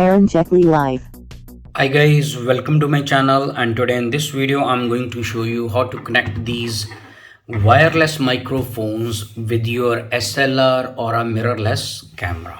Karen Jeckley Live. Hi guys, welcome to my channel, and today in this video I'm going to show you how to connect these wireless microphones with your SLR or a mirrorless camera.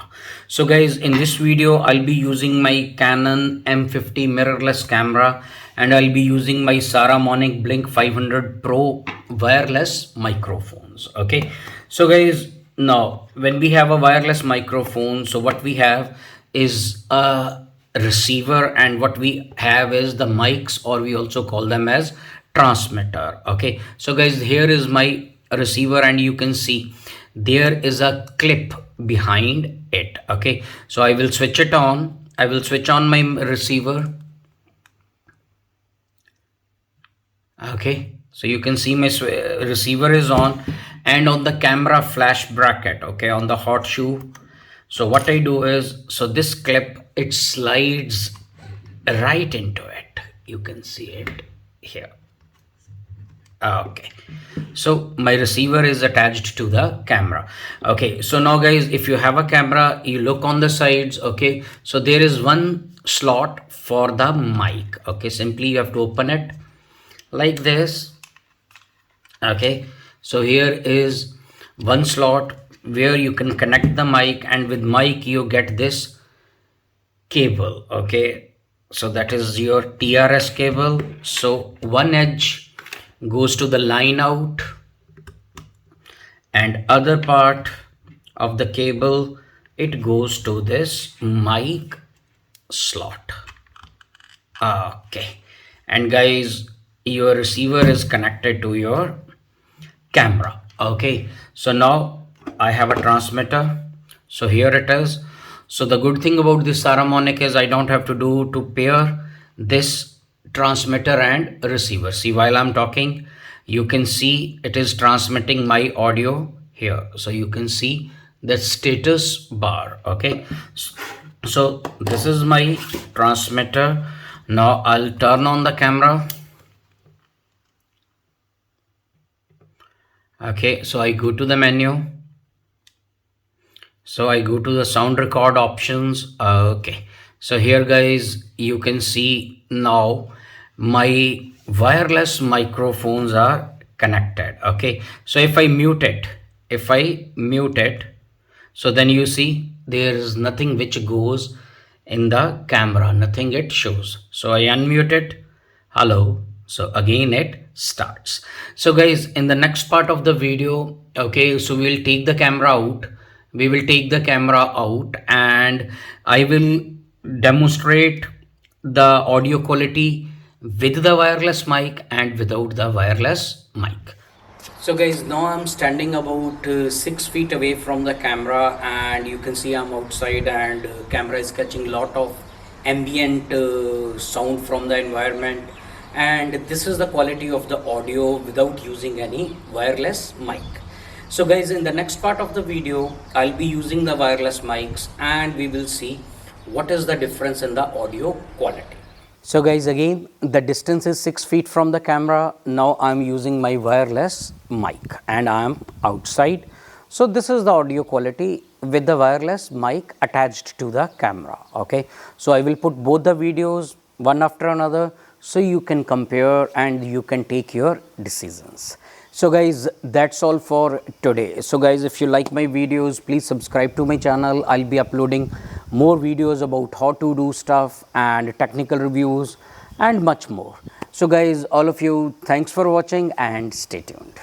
So guys, in this video I'll be using my Canon M50 mirrorless camera, and I'll be using my Saramonic Blink 500 Pro wireless microphones. Okay, so guys, now when we have a wireless microphone, so what we have is a receiver, and what we have is the mics, or we also call them as transmitter. Okay, so guys, here is my receiver, and you can see there is a clip behind it. Okay, so I will switch it on. I will switch on my receiver. Okay, so you can see my receiver is on, and on the camera flash bracket, okay, on the hot shoe. So what I do is, so this clip, it slides right into it. You can see it here. Okay, so my receiver is attached to the camera. Okay, so now guys, if you have a camera, you look on the sides. Okay, so there is one slot for the mic. Okay, simply you have to open it like this. Okay, so here is one slot where you can connect the mic, and with mic you get this cable. Okay, so that is your TRS cable. So one edge goes to the line out, and other part of the cable, it goes to this mic slot. Okay, and guys, your receiver is connected to your camera. Okay, so now I have a transmitter, so here it is. So the good thing about this Saramonic is I don't have to pair this transmitter and receiver. See, while I'm talking, you can see it is transmitting my audio here. So you can see the status bar. Okay, so this is my transmitter. Now I'll turn on the camera. Okay, so I go to the menu. So I go to the sound record options. Okay, so here guys, you can see now my wireless microphones are connected. Okay, so if I mute it, so then you see there is nothing which goes in the camera, nothing it shows. So I unmute it. Hello. So again it starts. So guys, in the next part of the video, okay, so we'll take the camera out. We will take the camera out, and I will demonstrate the audio quality with the wireless mic and without the wireless mic. So guys, now I'm standing about 6 feet away from the camera, and you can see I'm outside, and camera is catching a lot of ambient sound from the environment, and this is the quality of the audio without using any wireless mic. So guys, in the next part of the video, I'll be using the wireless mics, and we will see what is the difference in the audio quality. So guys, again, the distance is 6 feet from the camera. Now I'm using my wireless mic, and I'm outside. So this is the audio quality with the wireless mic attached to the camera. Okay, so I will put both the videos one after another, so you can compare and you can take your decisions. So guys, that's all for today. So guys, if you like my videos, please subscribe to my channel. I'll be uploading more videos about how to do stuff and technical reviews and much more. So guys, all of you, thanks for watching and stay tuned.